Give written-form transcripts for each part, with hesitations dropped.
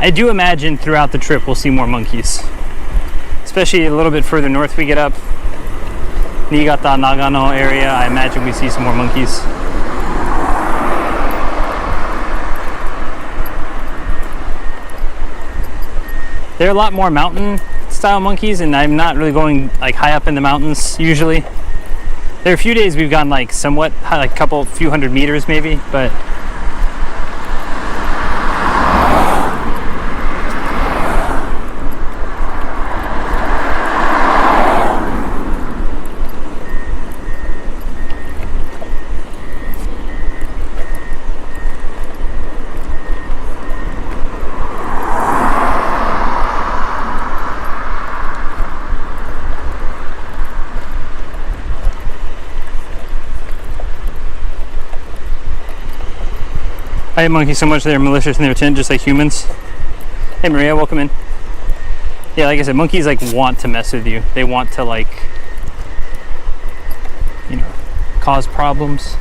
I do imagine throughout the trip we'll see more monkeys, especially a little bit further north we get up. Niigata, Nagano area, I imagine we see some more monkeys. There are a lot more mountain style monkeys, and I'm not really going like high up in the mountains usually. There are a few days we've gone like somewhat high, like a few hundred meters maybe, but I hate monkeys so much they're malicious in their intent, just like humans. Hey Maria, welcome in. Yeah, like I said, monkeys like want to mess with you. They want to like, you know, cause problems.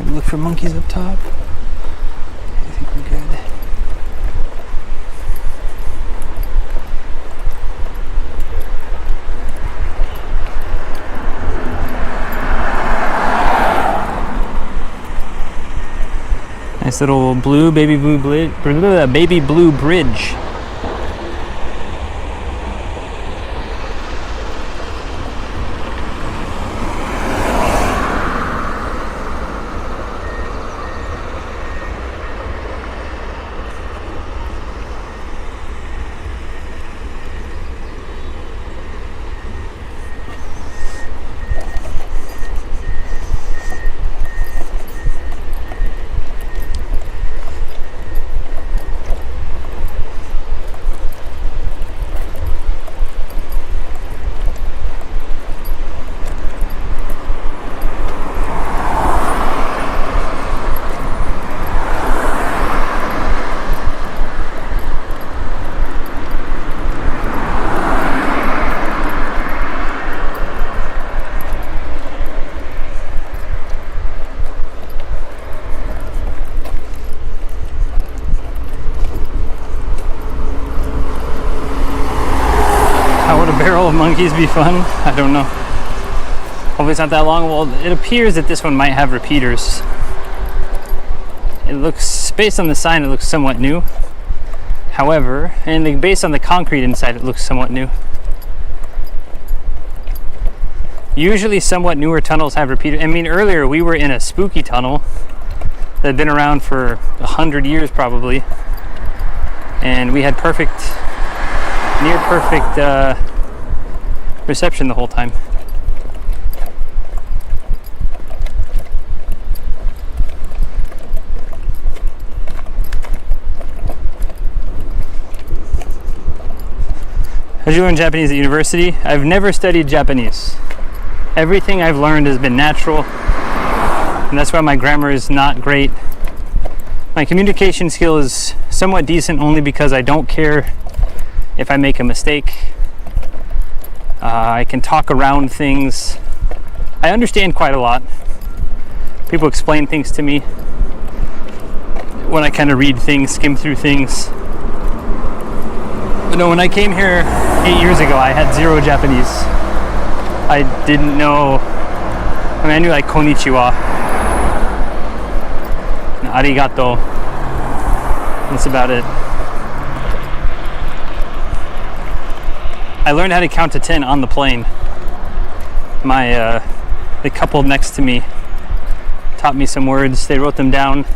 Look for monkeys up top. I think we're good. Nice little baby blue bridge. Monkeys be fun? I don't know. Hopefully it's not that long. Well, it appears that this one might have repeaters. It looks, based on the sign, it looks somewhat new. However, and based on the concrete inside, it looks somewhat new. Usually somewhat newer tunnels have repeaters. I mean, earlier we were in a spooky tunnel that had been around for 100 years probably. And we had near perfect reception the whole time. How'd you learn Japanese at university? I've never studied Japanese. Everything I've learned has been natural, and that's why my grammar is not great. My communication skill is somewhat decent only because I don't care if I make a mistake. I can talk around things. I understand quite a lot. People explain things to me when I kind of read things, skim through things. But no, when I came here 8 years ago, I had zero Japanese. I didn't know. I mean, I knew like konnichiwa and arigato. That's about it. I learned how to count to 10 on the plane. The couple next to me taught me some words. They wrote them down.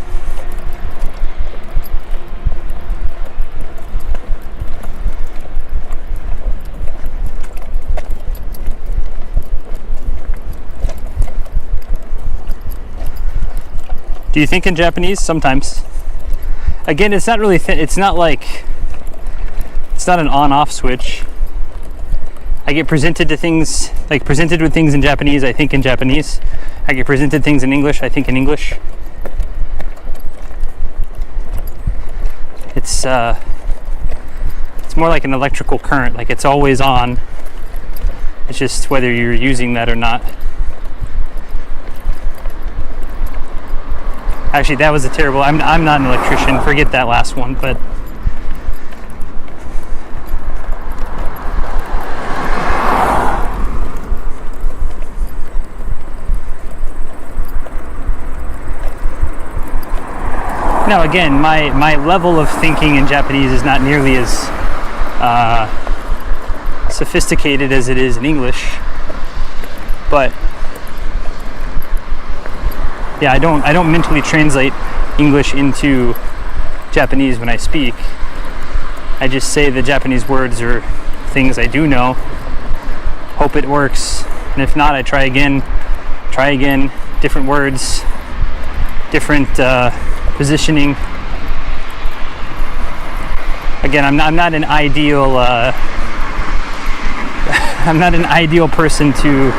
Do you think in Japanese? Sometimes. Again, it's not really it's not like, it's not an on-off switch. I get presented with things in Japanese, I think in Japanese. I get presented things in English, I think in English. It's more like an electrical current, like it's always on. It's just whether you're using that or not. Actually, that was a terrible. I'm not an electrician. Forget that last one. But now, again, my level of thinking in Japanese is not nearly as sophisticated as it is in English. But yeah, I don't mentally translate English into Japanese when I speak. I just say the Japanese words or things I do know, hope it works, and if not, I try again, different words, different positioning. Again, I'm not an ideal I'm not an ideal person to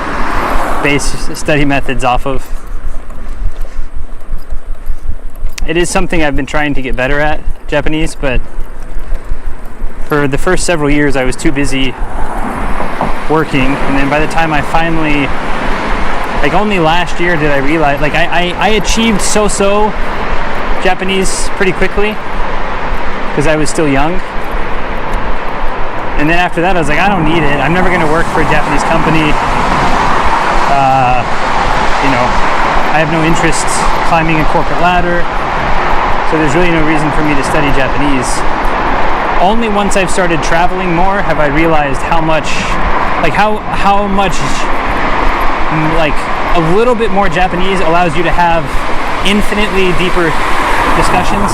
base study methods off of. It is something I've been trying to get better at, Japanese, but for the first several years I was too busy working, and then by the time I finally, like only last year did I realize, like I achieved so-so Japanese pretty quickly because I was still young. And then after that I was like, I don't need it. I'm never going to work for a Japanese company. I have no interest climbing a corporate ladder. So there's really no reason for me to study Japanese. Only once I've started traveling more have I realized how much a little bit more Japanese allows you to have infinitely deeper discussions.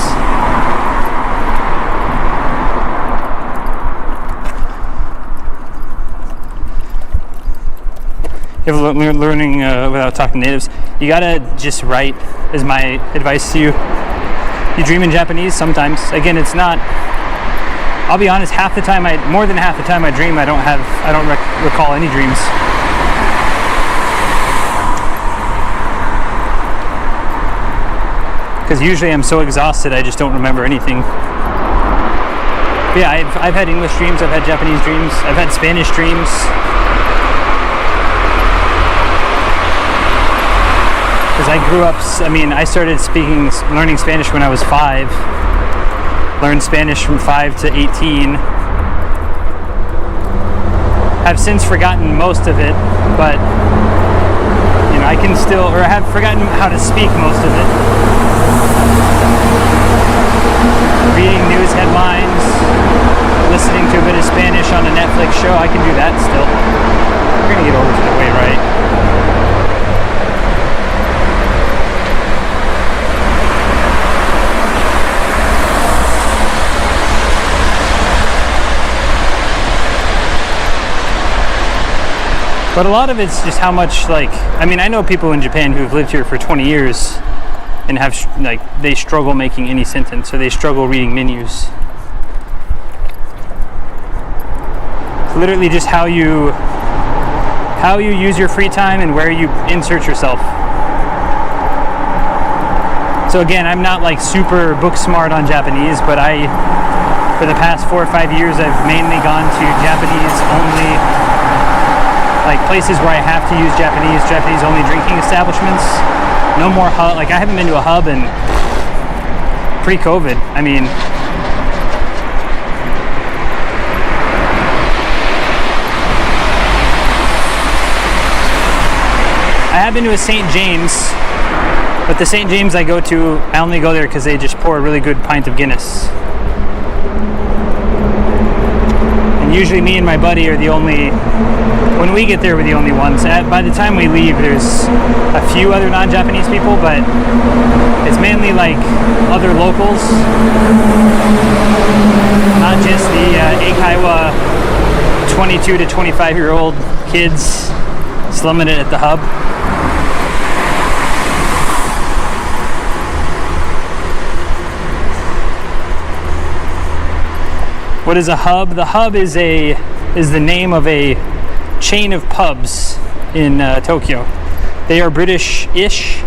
If learning without talking to natives, you gotta just write, is my advice to you. You dream in Japanese sometimes. Again, it's not, I'll be honest, more than half the time I dream, I don't recall any dreams. Because usually I'm so exhausted I just don't remember anything. But yeah, I've had English dreams, I've had Japanese dreams, I've had Spanish dreams. Because I grew up, I started learning Spanish when I was 5. Learned Spanish from 5 to 18. Have since forgotten most of it, but I can still, or I have forgotten how to speak most of it. Reading news headlines, listening to a bit of Spanish on a Netflix show, I can do that still. We're gonna get over to the way right. But a lot of it's just how much, I know people in Japan who've lived here for 20 years and have, they struggle making any sentence, or they struggle reading menus. It's literally just how you use your free time and where you insert yourself. So again, I'm not super book smart on Japanese, but for the past 4 or 5 years, I've mainly gone to Japanese only, places where I have to use Japanese only drinking establishments. No more hub, I haven't been to a hub in pre-COVID. I have been to a St. James, but the St. James I go to, I only go there because they just pour a really good pint of Guinness. And usually me and my buddy are the only, when we get there, we're the only ones. By the time we leave, there's a few other non-Japanese people, but it's mainly other locals, not just the Eikaiwa 22 to 25-year-old kids slumming it at the hub. What is a hub? The hub is the name of a chain of pubs in Tokyo. They are British-ish.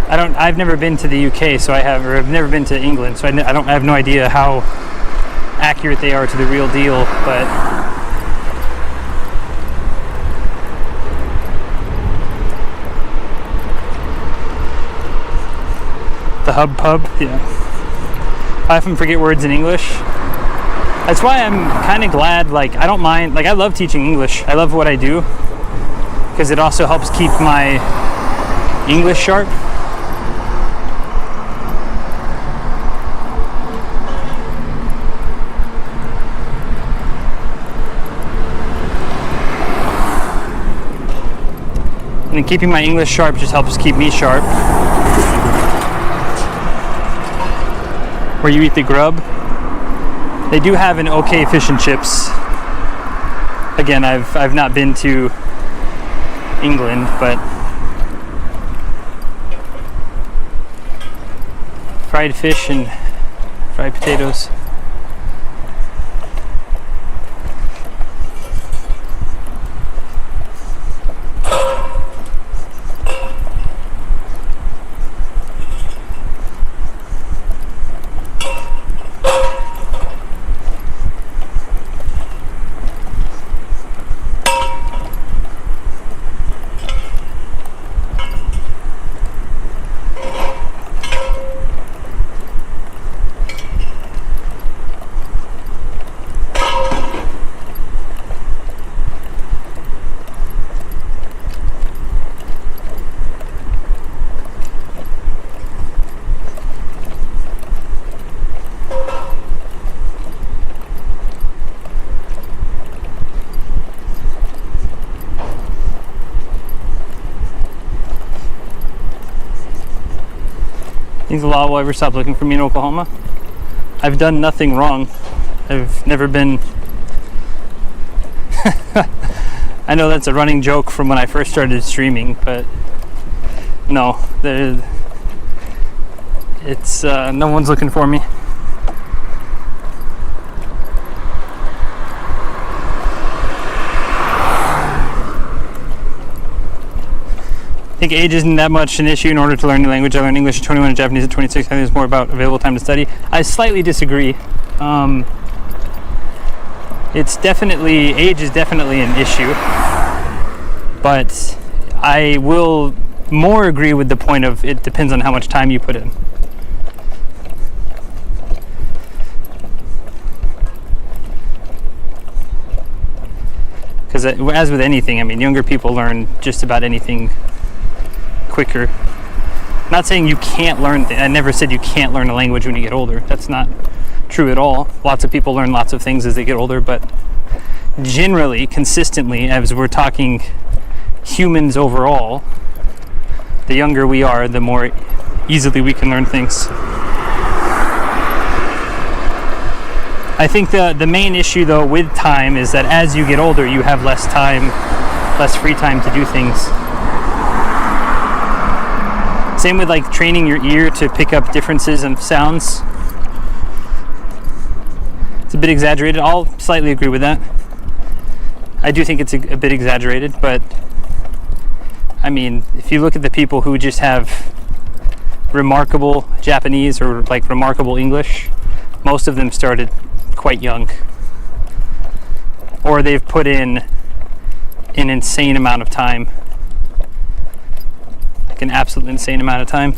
I've never been to the UK, so I've never been to England, so I have no idea how accurate they are to the real deal. But hub pub, yeah. I often forget words in English. That's why I'm kind of glad, like, I don't mind, like, I love teaching English. I love what I do because it also helps keep my English sharp. And keeping my English sharp just helps keep me sharp. Where you eat the grub, they do have an okay fish and chips. Again, I've not been to England, but fried fish and fried potatoes. Think the law will ever stop looking for me in Oklahoma? I've done nothing wrong. I've never been... I know that's a running joke from when I first started streaming, but no, it's no one's looking for me. I think age isn't that much an issue in order to learn a language. I learned English at 21 and Japanese at 26. I think it's more about available time to study. I slightly disagree. It's definitely, age is definitely an issue. But I will more agree with the point of it depends on how much time you put in. Because as with anything, I mean, younger people learn just about anything quicker. I'm not saying you can't learn, I never said you can't learn a language when you get older. That's not true at all. Lots of people learn lots of things as they get older, but generally, consistently, as we're talking humans overall, the younger we are, the more easily we can learn things. I think the main issue though with time is that as you get older, you have less time, less free time to do things. Same with like training your ear to pick up differences in sounds. It's a bit exaggerated. I'll slightly agree with that. I do think it's a bit exaggerated, but I mean, if you look at the people who just have remarkable Japanese or like remarkable English, most of them started quite young. Or they've put in an insane amount of time. Like an absolute insane amount of time.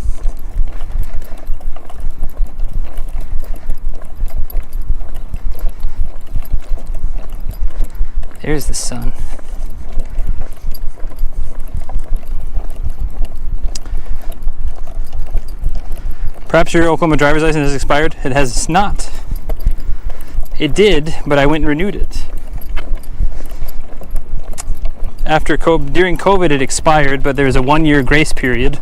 There's the sun. Perhaps your Oklahoma driver's license has expired. It has not. It did, but I went and renewed it. During COVID it expired, but there's a 1-year grace period.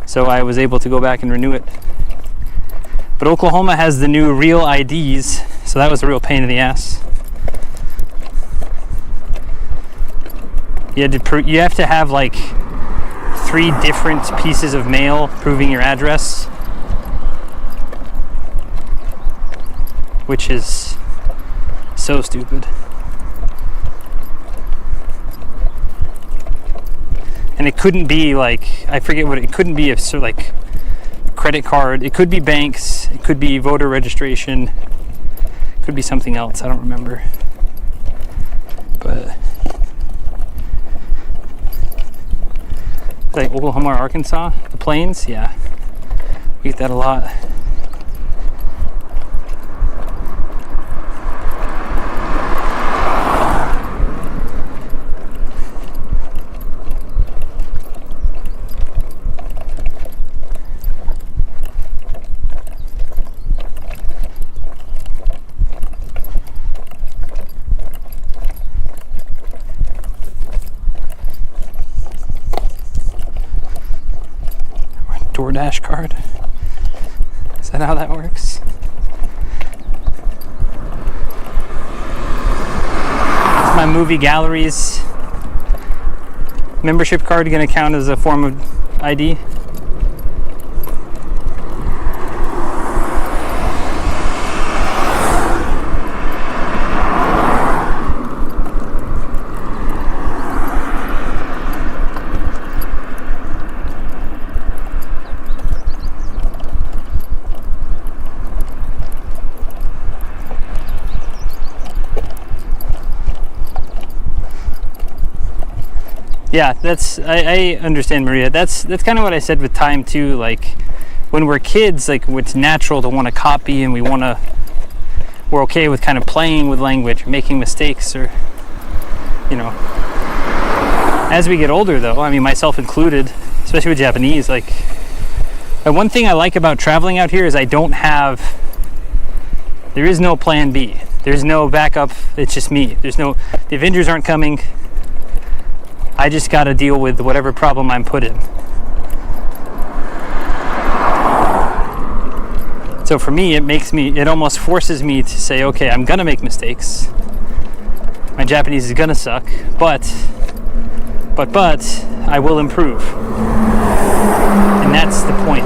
So I was able to go back and renew it. But Oklahoma has the new real IDs, so that was a real pain in the ass. You have to have like 3 different pieces of mail proving your address, which is so stupid. And it couldn't be like, I forget what it couldn't be, a sort of like credit card. It could be banks. It could be voter registration. It could be something else. I don't remember. But like Oklahoma or Arkansas, the plains, yeah. We get that a lot. DoorDash card. Is that how that works? Is my movie galleries membership card going to count as a form of ID? Yeah, I understand, Maria. That's kind of what I said with time too. Like when we're kids, like it's natural to want to copy, and we're okay with kind of playing with language, making mistakes, or As we get older, though, I mean, myself included, especially with Japanese, like one thing I like about traveling out here is there is no plan B. There's no backup. It's just me. The Avengers aren't coming. I just got to deal with whatever problem I'm put in. So for me, it almost forces me to say, okay, I'm going to make mistakes. My Japanese is going to suck, but I will improve. And that's the point,